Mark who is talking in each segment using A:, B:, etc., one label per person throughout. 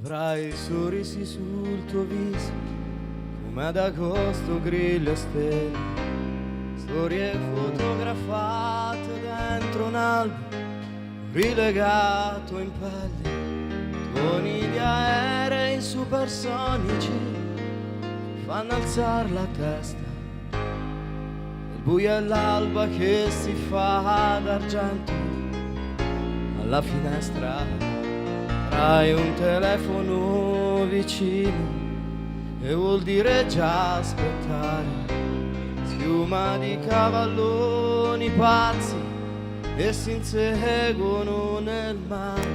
A: Avrai sorrisi sul tuo viso come ad agosto griglia stelle, storie fotografate dentro un album rilegato in pelle, tuoni di aerei supersonici che fanno alzare la testa, il buio e l'alba che si fa d'argento alla finestra. Hai un telefono vicino e vuol dire già aspettare, schiuma di cavalloni pazzi e si inseguono nel mare,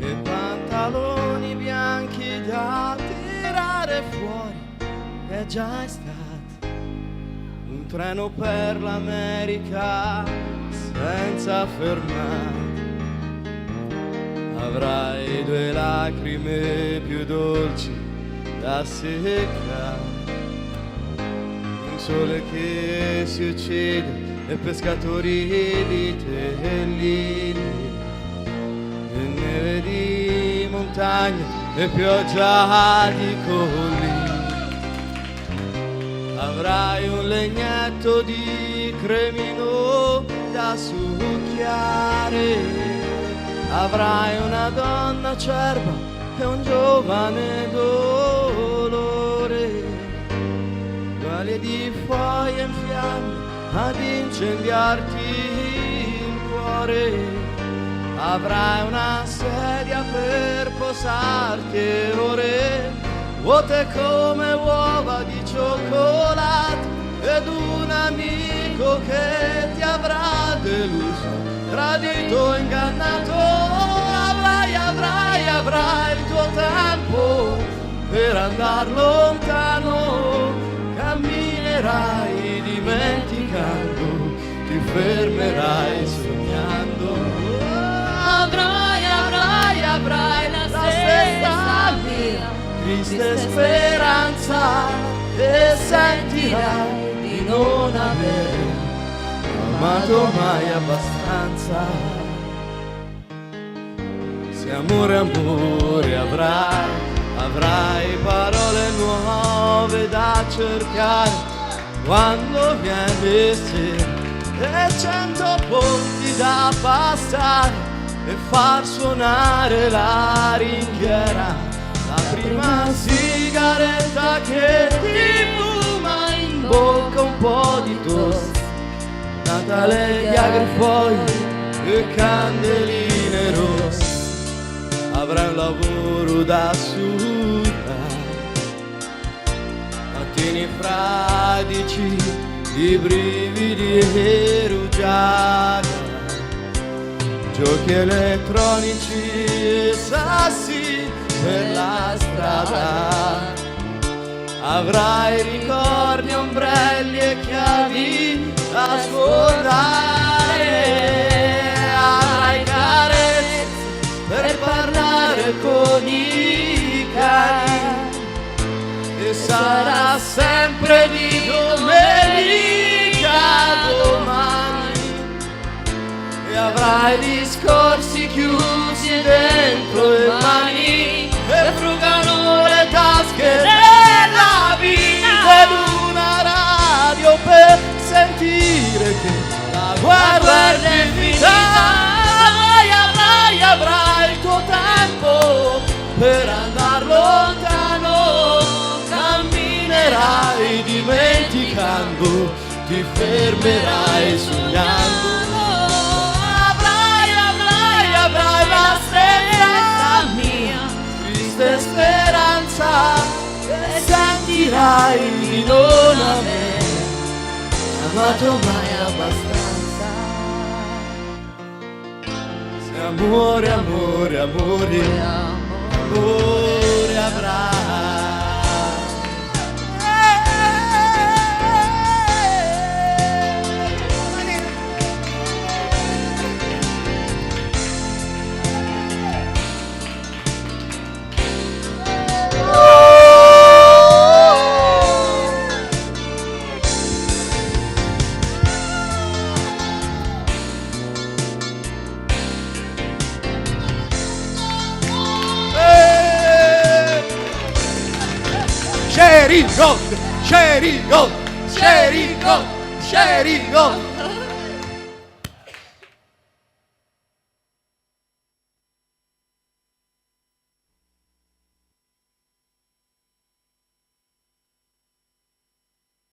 A: e pantaloni bianchi da tirare fuori. È già estate, un treno per l'America senza fermare. Avrai due lacrime più dolci da seccare, un sole che si uccide e pescatori di tellini, e neve di montagne e pioggia di collini. Avrai un legnetto di cremino da succhiare, avrai una donna acerba e un giovane dolore, due ali di foglie in fiamme ad incendiarti il cuore. Avrai una sedia per posarti e ore vuote come uova di cioccolato, ed un amico che ti avrà deluso, tradito, ingannato. Avrai il tuo tempo per andar lontano, camminerai dimenticando, ti fermerai sognando. Avrai la stessa mia triste speranza, e sentirai di non aver amato mai abbastanza. Se amore, amore avrai parole nuove da cercare quando viene sera, e 100 ponti da passare e far suonare la ringhiera, la prima sigaretta che ti fuma in bocca un po' di toast, Natale di agrifogli e candeline rosse. Avrai un lavoro da sudare, mattini fradici di brividi e rugiada, giochi elettronici e sassi per la strada. Avrai ricordi, ombrelli e chiavi da scordare, avrai carezze per parlare con i cani, e sarà sempre di domenica domani, e avrai discorsi chiusi dentro le mani che frugano le tasche della vita, ed una radio per sentire che la guerra è finita. Avrai il tuo tempo per andar lontano, camminerai dimenticando, ti fermerai sognando. Avrai la stessa mia triste speranza, e sentirai di non aver amato mai abbastanza. Amore, amore, amore, amore avrai. Cherry Gold, Cherry Gold, Cherry Gold, Cherry Gold.